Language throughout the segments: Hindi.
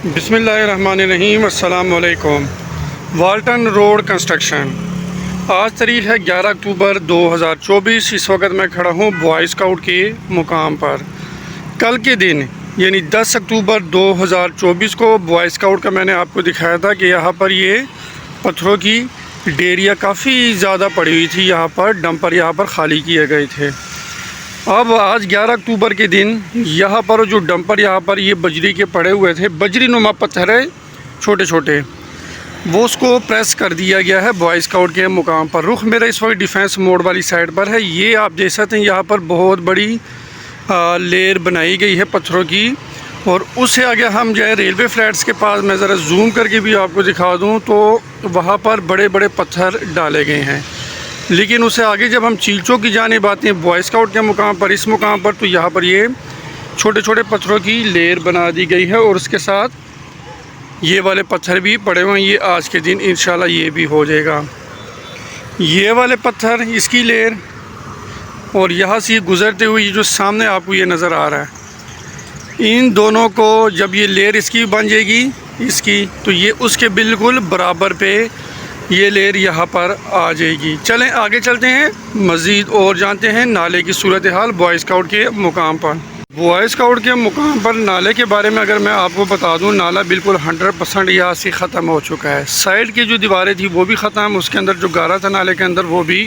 बिस्मिल्लाहिर्रहमानिर्रहीम। अस्सलाम वालेकुम। Walton road construction. आज तारीख़ है 11 अक्टूबर 2024। इस वक्त मैं खड़ा हूँ बॉय स्काउट के मुकाम पर। कल के दिन यानी 10 अक्टूबर 2024 को बॉय स्काउट का मैंने आपको दिखाया था कि यहाँ पर ये पत्थरों की ढेरियाँ काफ़ी ज़्यादा पड़ी हुई थी। यहाँ पर डंपर यहाँ पर खाली किए गए थे। अब आज 11 अक्टूबर के दिन यहाँ पर जो डंपर यहाँ पर ये बजरी के पड़े हुए थे, बजरी नुमा पत्थर है छोटे छोटे, वो उसको प्रेस कर दिया गया है बॉय स्काउट के मुकाम पर। रुख मेरा इस वक्त डिफेंस मोड वाली साइड पर है। ये आप देख सकते हैं यहाँ पर बहुत बड़ी लेयर बनाई गई है पत्थरों की। और उससे आगे हम जो है रेलवे फ्लैट्स के पास, मैं ज़रा जूम करके भी आपको दिखा दूँ तो वहाँ पर बड़े बड़े पत्थर डाले गए हैं। लेकिन उससे आगे जब हम चील चौक की जानिब आते हैं बॉय स्काउट के मुकाम पर, इस मुकाम पर, तो यहाँ पर ये छोटे छोटे पत्थरों की लेयर बना दी गई है। और उसके साथ ये वाले पत्थर भी पड़े हुए हैं। ये आज के दिन इंशाल्लाह ये भी हो जाएगा। ये वाले पत्थर, इसकी लेयर, और यहाँ से गुज़रते हुए जो सामने आपको ये नज़र आ रहा है, इन दोनों को जब ये लेयर इसकी बन जाएगी इसकी, तो ये उसके बिल्कुल बराबर पे ये लेयर यहाँ पर आ जाएगी। चलें आगे चलते हैं, मज़ीद और जानते हैं नाले की सूरत हाल बॉय स्काउट के मुकाम पर। बॉय स्काउट के मुकाम पर नाले के बारे में अगर मैं आपको बता दूं, नाला बिल्कुल 100% यहाँ से ख़त्म हो चुका है। साइड की जो दीवारें थी वो भी ख़त्म, उसके अंदर जो गारा था नाले के अंदर वो भी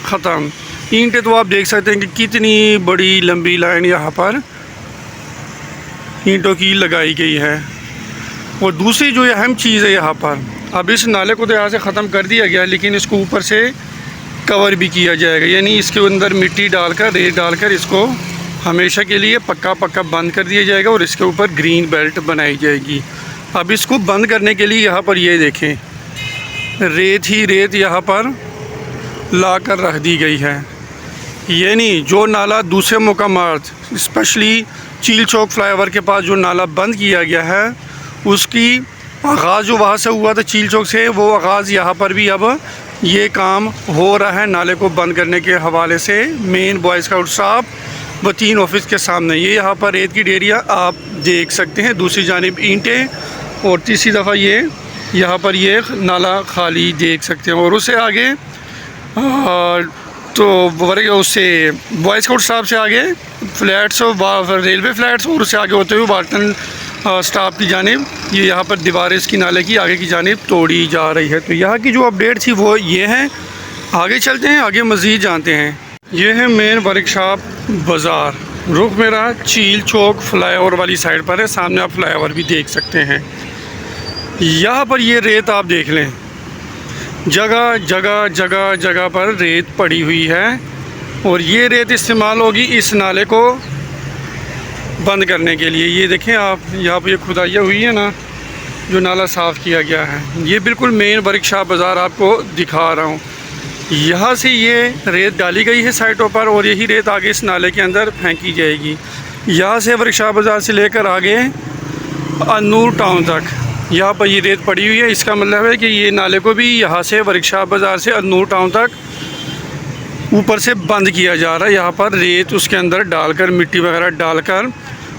ख़त्म। ईंटें तो आप देख सकते हैं कि कितनी बड़ी लंबी लाइन यहाँ पर ईंटों की लगाई गई है। और दूसरी जो अहम चीज़ है यहाँ पर, अब इस नाले को तो यहाँ से ख़त्म कर दिया गया, लेकिन इसको ऊपर से कवर भी किया जाएगा, यानी इसके अंदर मिट्टी डालकर, रेत डालकर इसको हमेशा के लिए पक्का बंद कर दिया जाएगा और इसके ऊपर ग्रीन बेल्ट बनाई जाएगी। अब इसको बंद करने के लिए यहाँ पर ये देखें, रेत ही रेत यहाँ पर ला कर रख दी गई है। यानी जो नाला दूसरे मुकामात, स्पेशली चील चौक फ्लाईओवर के पास जो नाला बंद किया गया है, उसकी आगाज़ जो वहाँ से हुआ था चील चौक से, वो आगाज़ यहाँ पर भी अब ये काम हो रहा है नाले को बंद करने के हवाले से। मेन बॉय स्काउट साहब व 3 ऑफिस के सामने ये यहाँ पर रेत की ढेरियाँ आप देख सकते हैं, दूसरी जानिब ईंटें, और तीसरी दफ़ा ये यहाँ पर ये नाला खाली देख सकते हैं। और उससे आगे तो उससे बॉय स्काउट साहब से आगे फ्लैट्स, रेलवे फ्लैट्स, और उससे आगे होते हुए वाल्टन स्टाफ की जानिब ये यहाँ पर दीवारें इसकी नाले की आगे की जानिब तोड़ी जा रही है। तो यहाँ की जो अपडेट थी वो ये है। आगे चलते हैं, आगे मज़ीद जानते हैं। ये है मेन वर्कशॉप बाज़ार। रुख मेरा चील चौक फ्लाईओवर वाली साइड पर है, सामने आप फ्लाईओवर भी देख सकते हैं। यहाँ पर ये रेत आप देख लें, जगह जगह जगह जगह पर रेत पड़ी हुई है। और ये रेत इस्तेमाल होगी इस नाले को बंद करने के लिए। ये देखें आप, यहाँ पर ये खुदाइयाँ हुई है ना, जो नाला साफ़ किया गया है। ये बिल्कुल मेन वर्कशॉप बाज़ार आपको दिखा रहा हूँ। यहाँ से ये रेत डाली गई है साइटों पर, और यही रेत आगे इस नाले के अंदर फेंकी जाएगी। यहाँ से वर्कशॉप बाज़ार से लेकर आगे अनूर टाउन तक यहाँ पर ये रेत पड़ी हुई है। इसका मतलब है कि ये नाले को भी यहाँ से वर्कशॉप बाज़ार से अनूर टाउन तक ऊपर से बंद किया जा रहा है। यहाँ पर रेत उसके अंदर डालकर, मिट्टी वगैरह डालकर,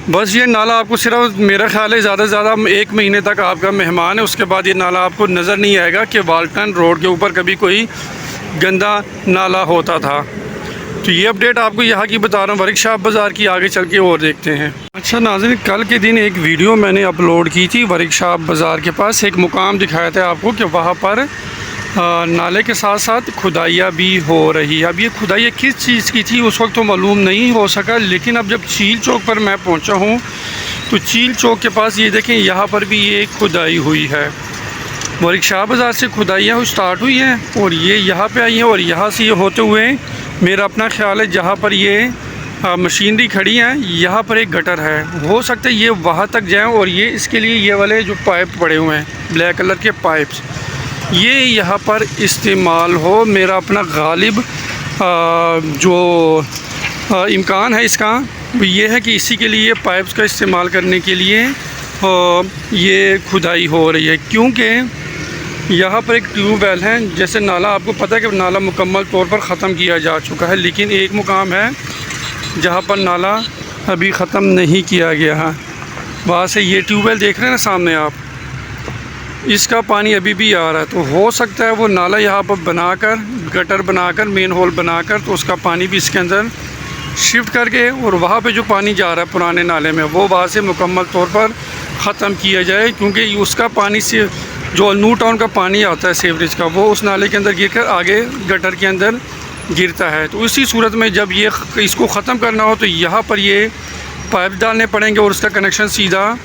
बस ये नाला आपको सिर्फ, मेरा ख्याल है ज़्यादा से ज़्यादा 1 महीने तक आपका मेहमान है। उसके बाद ये नाला आपको नज़र नहीं आएगा कि वाल्टन रोड के ऊपर कभी कोई गंदा नाला होता था। तो ये अपडेट आपको यहाँ की बता रहा हूँ वर्कशॉप बाज़ार की। आगे चल के और देखते हैं। अच्छा नाज़रीन, कल के दिन एक वीडियो मैंने अपलोड की थी वर्कशॉप बाज़ार के पास। एक मुकाम दिखाया था आपको कि वहाँ पर नाले के साथ साथ खुदाइयाँ भी हो रही है। अब ये खुदाइयाँ किस चीज़ की थी उस वक्त तो मालूम नहीं हो सका, लेकिन अब जब चील चौक पर मैं पहुँचा हूँ तो चील चौक के पास ये देखें, यहाँ पर भी ये खुदाई हुई है। वर्कशॉप बाज़ार से खुदाइयाँ स्टार्ट हुई हैं और ये यहाँ पे आई हैं, और यहाँ से ये होते हुए मेरा अपना ख्याल है जहाँ पर ये मशीनरी खड़ी हैं, यहाँ पर एक गटर है। हो सकता है ये वहाँ तक जाएँ, और ये इसके लिए ये वाले जो पाइप पड़े हुए हैं, ब्लैक कलर के पाइप्स, ये यहाँ पर इस्तेमाल हो। मेरा अपना गालिब जो इम्कान है इसका, ये है कि इसी के लिए पाइप्स का इस्तेमाल करने के लिए ये खुदाई हो रही है। क्योंकि यहाँ पर एक ट्यूबवेल है, जैसे नाला आपको पता है कि नाला मुकम्मल तौर पर ख़त्म किया जा चुका है, लेकिन एक मुकाम है जहाँ पर नाला अभी ख़त्म नहीं किया गया है। वहाँ से ये ट्यूबवेल देख रहे हैं ना सामने आप, इसका पानी अभी भी आ रहा है। तो हो सकता है वो नाला यहाँ पर बनाकर, गटर बनाकर, मेन होल बनाकर, तो उसका पानी भी इसके अंदर शिफ्ट करके और वहाँ पे जो पानी जा रहा है पुराने नाले में वो वहाँ से मुकम्मल तौर पर ख़त्म किया जाए, क्योंकि उसका पानी से जो न्यू टाउन का पानी आता है सीवरेज का, वो उस नाले के अंदर गिरकर आगे गटर के अंदर गिरता है। तो इसी सूरत में जब ये इसको ख़त्म करना हो तो यहाँ पर ये पाइप डालने पड़ेंगे और उसका कनेक्शन सीधा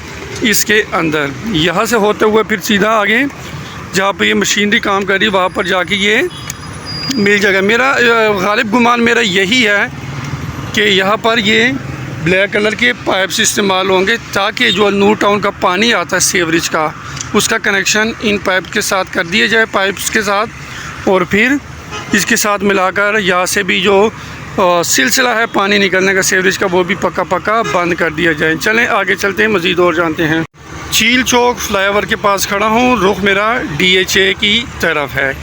इसके अंदर, यहाँ से होते हुए फिर सीधा आगे जहाँ पर ये मशीनरी काम कर रही है वहाँ पर जाके ये मिल जाएगा। मेरा गालिब गुमान मेरा यही है कि यहाँ पर ये ब्लैक कलर के पाइप्स इस्तेमाल होंगे ताकि जो न्यू टाउन का पानी आता है सीवरेज का, उसका कनेक्शन इन पाइप के साथ कर दिया जाए, पाइप्स के साथ, और फिर इसके साथ मिलाकर यहाँ से भी जो सिलसिला है पानी निकलने का सीवरेज का वो भी पक्का पक्का बंद कर दिया जाए। चलें आगे चलते हैं, मज़ीद और जानते हैं। चील चौक फ्लाईओवर के पास खड़ा हूँ, रुख मेरा DHA की तरफ है।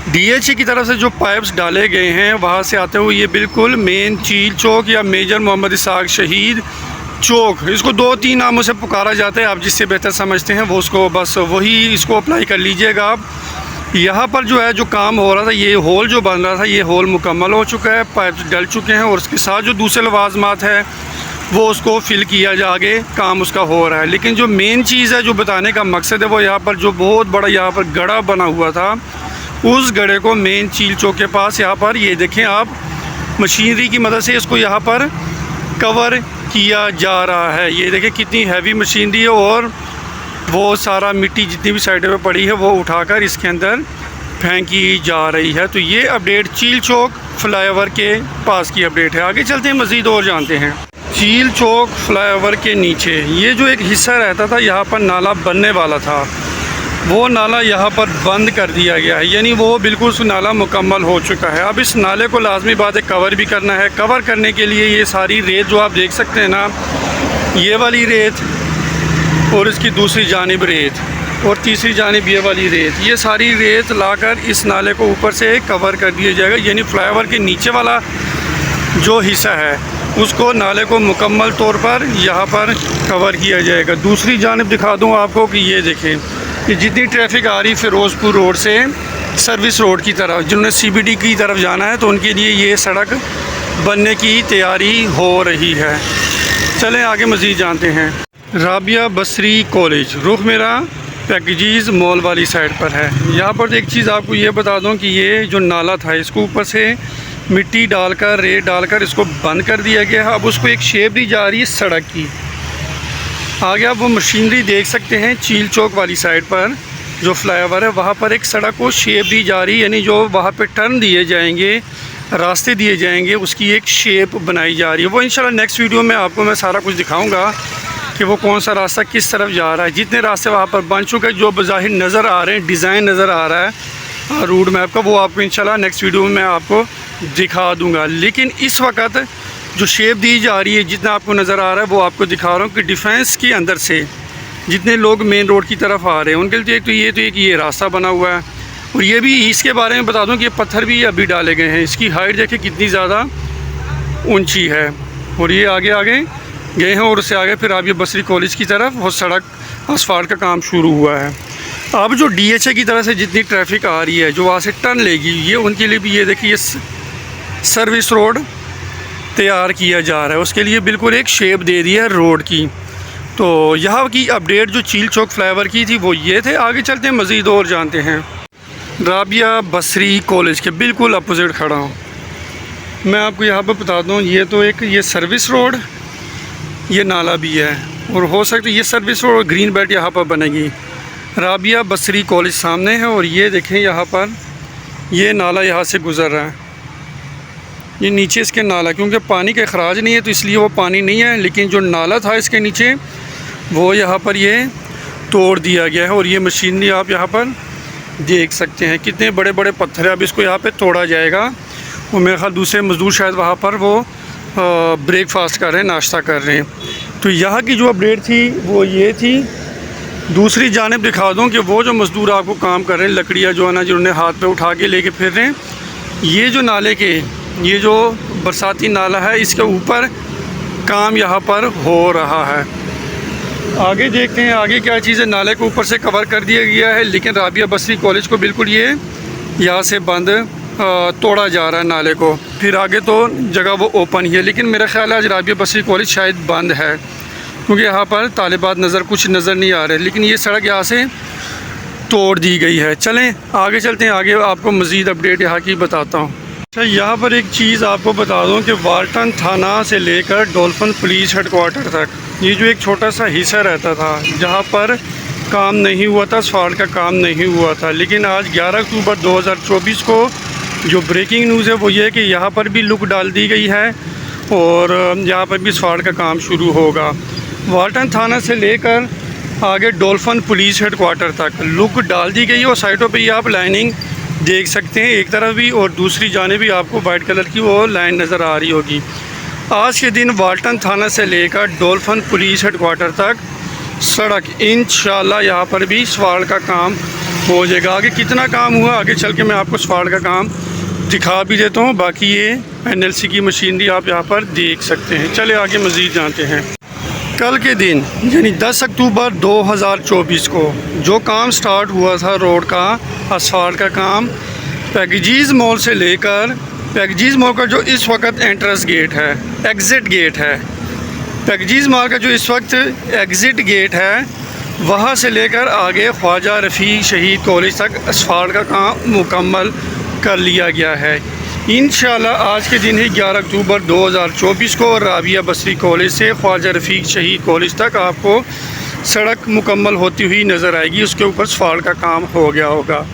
DHA की तरफ से जो पाइप्स डाले गए हैं वहाँ से आते हुए ये बिल्कुल मेन चील चौक या मेजर मोहम्मद इसाक शहीद चौक, इसको 2-3 नामों से पुकारा जाता है, आप जिससे बेहतर समझते हैं वो उसको बस वही इसको अप्लाई कर लीजिएगा आप। यहाँ पर जो है जो काम हो रहा था, ये होल जो बन रहा था, ये होल मुकम्मल हो चुका है, पाइप डल चुके हैं और उसके साथ जो दूसरे लवाजमात है वो उसको फिल किया जा, आगे काम उसका हो रहा है। लेकिन जो मेन चीज़ है, जो बताने का मकसद है, वो यहाँ पर जो बहुत बड़ा यहाँ पर गड़ा बना हुआ था, उस गड़े को मेन चील चौक के पास यहाँ पर ये देखें आप, मशीनरी की मदद से इसको यहाँ पर कवर किया जा रहा है। ये देखें कितनी हैवी मशीनरी है और वो सारा मिट्टी जितनी भी साइडों पे पड़ी है वो उठाकर इसके अंदर फेंकी जा रही है। तो ये अपडेट चील चौक फ्लाईओवर के पास की अपडेट है। आगे चलते हैं, मज़ीद और जानते हैं। चील चौक फ्लाईओवर के नीचे ये जो एक हिस्सा रहता था, यहाँ पर नाला बनने वाला था, वो नाला यहाँ पर बंद कर दिया गया है, यानी वो बिल्कुल नाला मुकम्मल हो चुका है। अब इस नाले को लाजमी बात है कवर भी करना है। कवर करने के लिए ये सारी रेत जो आप देख सकते हैं ना, ये वाली रेत और इसकी दूसरी जानिब रेत और तीसरी जानिब ये वाली रेत, ये सारी रेत लाकर इस नाले को ऊपर से कवर कर दिया जाएगा, यानी फ्लाईओवर के नीचे वाला जो हिस्सा है उसको नाले को मुकम्मल तौर पर यहाँ पर कवर किया जाएगा। दूसरी जानिब दिखा दूँ आपको कि ये देखें कि जितनी ट्रैफिक आ रही फ़िरोज़पुर रोड से सर्विस रोड की तरफ, जिन्होंने CBD की तरफ जाना है तो उनके लिए ये सड़क बनने की तैयारी हो रही है। चलें आगे मज़ीद जानते हैं। राबिया बसरी कॉलेज, रुख मेरा पैकेजीज़ मॉल वाली साइड पर है। यहाँ पर एक चीज़ आपको ये बता दूँ कि ये जो नाला था इसको ऊपर से मिट्टी डालकर, रेत डालकर इसको बंद कर दिया गया है। अब उसको एक शेप दी जा रही है सड़क की। आगे आप वो मशीनरी देख सकते हैं, चील चौक वाली साइड पर जो फ्लाईओवर है वहाँ पर एक सड़क को शेप दी जा रही है, यानी जो वहाँ पे टर्न दिए जाएंगे, रास्ते दिए जाएंगे, उसकी एक शेप बनाई जा रही है। वो इंशाल्लाह नेक्स्ट वीडियो में आपको मैं सारा कुछ दिखाऊंगा कि वो कौन सा रास्ता किस तरफ जा रहा है। जितने रास्ते वहाँ पर बन चुके हैं, जो बज़ाहिर नज़र आ रहे हैं, डिज़ाइन नज़र आ रहा है रूट मैप का, वो आपको इंशाल्लाह नेक्स्ट वीडियो में मैं आपको दिखा दूँगा। लेकिन इस वक्त जो शेप दी जा रही है, जितना आपको नज़र आ रहा है वो आपको दिखा रहा हूँ कि डिफेंस के अंदर से जितने लोग मेन रोड की तरफ आ रहे हैं उनके लिए तो एक ये रास्ता बना हुआ है। और ये भी इसके बारे में बता दूं कि ये पत्थर भी अभी डाले गए हैं, इसकी हाइट देखें कितनी ज़्यादा ऊंची है। और ये आगे आगे गए हैं और उससे आगे फिर आप ये बसरी कॉलेज की तरफ वो सड़क असफाल्ट का काम शुरू हुआ है। अब जो DHA की तरफ से जितनी ट्रैफिक आ रही है जो वहाँ से टर्न लेगी, ये उनके लिए भी ये देखिए सर्विस रोड तैयार किया जा रहा है, उसके लिए बिल्कुल एक शेप दे दी है रोड की। तो यहाँ की अपडेट जो चील चौक फ्लाईओवर की थी वो ये थे। आगे चलते हैं, मज़ीद और जानते हैं। राबिया बसरी कॉलेज के बिल्कुल अपोजिट खड़ा हूँ मैं। आपको यहाँ पर बता दूँ, ये तो एक ये सर्विस रोड, ये नाला भी है और हो सकता है ये सर्विस रोड ग्रीन बेल्ट यहाँ पर बनेगी। राबिया बसरी कॉलेज सामने है और ये देखें यहाँ पर ये नाला यहाँ से गुज़र रहा है, ये नीचे इसके नाला, क्योंकि पानी का अखराज नहीं है तो इसलिए वो पानी नहीं है, लेकिन जो नाला था इसके नीचे वो यहाँ पर ये तोड़ दिया गया है। और ये मशीनरी आप यहाँ पर देख सकते हैं, कितने बड़े बड़े पत्थर है। अब इसको यहाँ पे तोड़ा जाएगा और मेरे ख्याल दूसरे मज़दूर शायद वहाँ पर वो ब्रेकफास्ट कर रहे हैं, नाश्ता कर रहे हैं। तो यहाँ की जो अपडेट थी वो ये थी। दूसरी जानिब दिखा दूँ कि वो जो मज़दूर आपको काम कर रहे हैं, लकड़ियाँ जो है ना जिन्होंने हाथ पे उठा के लेके फिर रहे हैं, ये जो नाले के ये जो बरसाती नाला है इसके ऊपर काम यहाँ पर हो रहा है। आगे देखते हैं आगे क्या चीज़ है। नाले को ऊपर से कवर कर दिया गया है, लेकिन राबिया बसरी कॉलेज को बिल्कुल ये यहाँ से बंद तोड़ा जा रहा है नाले को। फिर आगे तो जगह वो ओपन ही है, लेकिन मेरा ख्याल है आज राबिया बसरी कॉलेज शायद बंद है, क्योंकि यहाँ पर तालिबात कुछ नज़र नहीं आ रहे। लेकिन ये सड़क यहाँ से तोड़ दी गई है। चलें आगे चलते हैं, आगे आपको मज़ीद अपडेट यहाँ की बताता हूँ। अच्छा, यहाँ पर एक चीज़ आपको बता दूँ कि वाल्टन थाना से लेकर डॉल्फिन पुलिस हेडक्वार्टर तक ये जो एक छोटा सा हिस्सा रहता था जहाँ पर काम नहीं हुआ था, असफाल्ट का काम नहीं हुआ था, लेकिन आज 11 अक्टूबर 2024 को जो ब्रेकिंग न्यूज़ है वो ये है कि यहाँ पर भी लुक डाल दी गई है और यहाँ पर भी असफाल्ट का काम शुरू होगा। वाल्टन थाना से लेकर आगे डॉल्फिन पुलिस हेडक्वार्टर तक लुक डाल दी गई है और साइडों पे ये आप लाइनिंग देख सकते हैं, एक तरफ भी और दूसरी जानिब भी आपको वाइट कलर की वो लाइन नज़र आ रही होगी। आज के दिन वाल्टन थाना से लेकर डॉल्फिन पुलिस हेडक्वार्टर तक सड़क इंशाल्लाह यहाँ पर भी असफाल्ट का काम हो जाएगा। आगे कितना काम हुआ आगे चल के मैं आपको असफाल्ट का काम दिखा भी देता हूँ। बाकी ये NLC की मशीनरी आप यहाँ पर देख सकते हैं। चले आगे मज़ीद जानते हैं। कल के दिन यानी 10 अक्टूबर 2024 को जो काम स्टार्ट हुआ था रोड का असफाल्ट का काम, पैकेजीज़ मॉल से लेकर पैकेजीज़ मॉल का जो इस वक्त एंट्रेंस गेट है, एग्ज़िट गेट है, पैकेजीज़ मॉल का जो इस वक्त एग्ज़िट गेट है, वहाँ से लेकर आगे ख्वाजा रफ़ीक शहीद कॉलेज तक असफाल्ट का काम मुकम्मल कर लिया गया है। इंशाल्लाह आज के दिन ही 11 अक्टूबर 2024 को राबिया बसरी कॉलेज से ख्वाजा रफ़ीक शहीद कॉलेज तक आपको सड़क मुकम्मल होती हुई नज़र आएगी। उसके ऊपर असफाल्ट का काम हो गया होगा।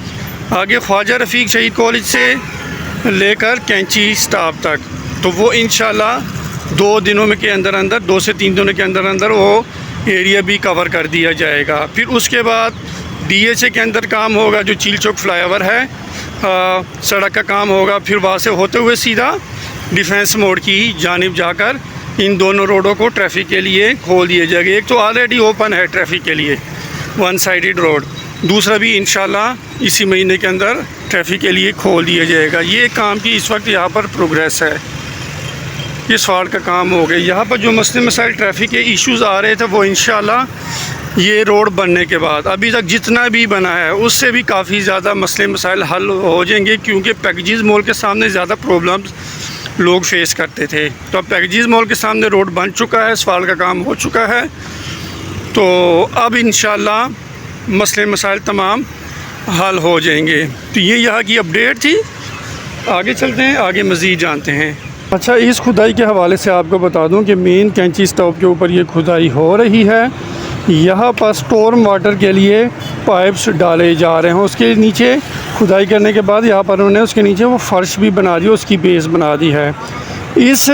आगे ख्वाजा रफ़ीक शहीद कॉलेज से लेकर कैंची स्टॉप तक, तो वो इंशाल्लाह 2 दिनों में के अंदर अंदर 2 से 3 दिनों के अंदर अंदर वो एरिया भी कवर कर दिया जाएगा। फिर उसके बाद DHA के अंदर काम होगा, जो चील चौक फ्लाईओवर है, सड़क का काम होगा। फिर वहाँ से होते हुए सीधा डिफेंस मोड़ की जानिब जाकर इन दोनों रोडों को ट्रैफिक के लिए खोल दिया जाएगा। एक तो ऑलरेडी ओपन है ट्रैफिक के लिए वन साइडेड रोड, दूसरा भी इंशाल्लाह इसी महीने के अंदर ट्रैफिक के लिए खोल दिया जाएगा। ये काम की इस वक्त यहाँ पर प्रोग्रेस है, ये असफाल्ट का काम हो गया। यहाँ पर जो मसले मसाइल ट्रैफिक के इश्यूज़ आ रहे थे वो इंशाल्लाह ये रोड बनने के बाद अभी तक जितना भी बना है उससे भी काफ़ी ज़्यादा मसले मसाइल हल हो जाएंगे, क्योंकि पैकेजीज़ मॉल के सामने ज़्यादा प्रॉब्लम्स लोग फेस करते थे। तो अब पैकेजीज़ मॉल के सामने रोड बन चुका है, असफाल्ट का काम हो चुका है, तो अब इंशाल्लाह मसले मसाइल तमाम हल हो जाएंगे। तो ये यहाँ की अपडेट थी। आगे चलते हैं, आगे मज़ीद जानते हैं। अच्छा, इस खुदाई के हवाले से आपको बता दूं कि मेन कैंची स्टॉप के ऊपर ये खुदाई हो रही है। यहाँ पर स्टॉर्म वाटर के लिए पाइप्स डाले जा रहे हैं। उसके नीचे खुदाई करने के बाद यहाँ पर उन्होंने उसके नीचे वो फ़र्श भी बना दी, उसकी बेस बना दी है। इस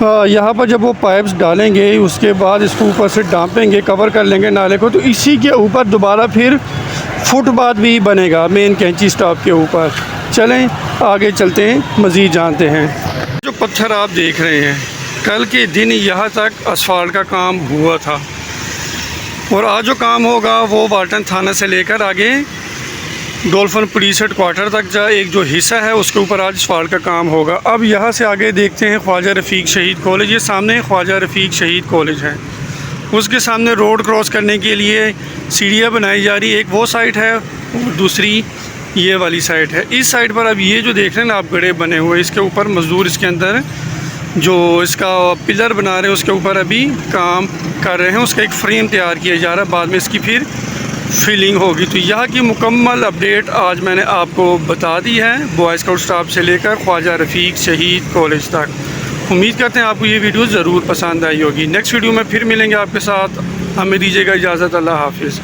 यहाँ पर जब वो पाइप्स डालेंगे उसके बाद इसको ऊपर से डांपेंगे, कवर कर लेंगे नाले को, तो इसी के ऊपर दोबारा फिर फुटपाथ भी बनेगा मेन कैंची स्टॉप के ऊपर। चलें आगे चलते हैं, मज़ीद जानते हैं। जो पत्थर आप देख रहे हैं, कल के दिन यहाँ तक असफाल्ट का काम हुआ था और आज जो काम होगा वो वाल्टन थाना से लेकर आगे डॉल्फिन पुलिस हेडक्वार्टर तक जा एक जो हिस्सा है उसके ऊपर आज असफाल्ट का काम होगा। अब यहाँ से आगे देखते हैं ख्वाजा रफ़ीक शहीद कॉलेज। ये सामने ख्वाजा रफ़ीक शहीद कॉलेज है, उसके सामने रोड क्रॉस करने के लिए सीढ़ियाँ बनाई जा रही है। एक वो साइड है और दूसरी ये वाली साइड है। इस साइड पर अब ये जो देख रहे हैं ना आप, गड्ढे बने हुए, इसके ऊपर मज़दूर इसके अंदर जो इसका पिलर बना रहे हैं उसके ऊपर अभी काम कर रहे हैं। उसका एक फ्रेम तैयार किया जा रहा है, बाद में इसकी फिर फिलिंग होगी। तो यहाँ की मुकम्मल अपडेट आज मैंने आपको बता दी है, बॉय स्काउट स्टाफ से लेकर ख्वाजा रफ़ीक शहीद कॉलेज तक। उम्मीद करते हैं आपको ये वीडियो ज़रूर पसंद आई होगी। नेक्स्ट वीडियो में फिर मिलेंगे आपके साथ। हमें दीजिएगा इजाज़त। अल्लाह हाफिज़।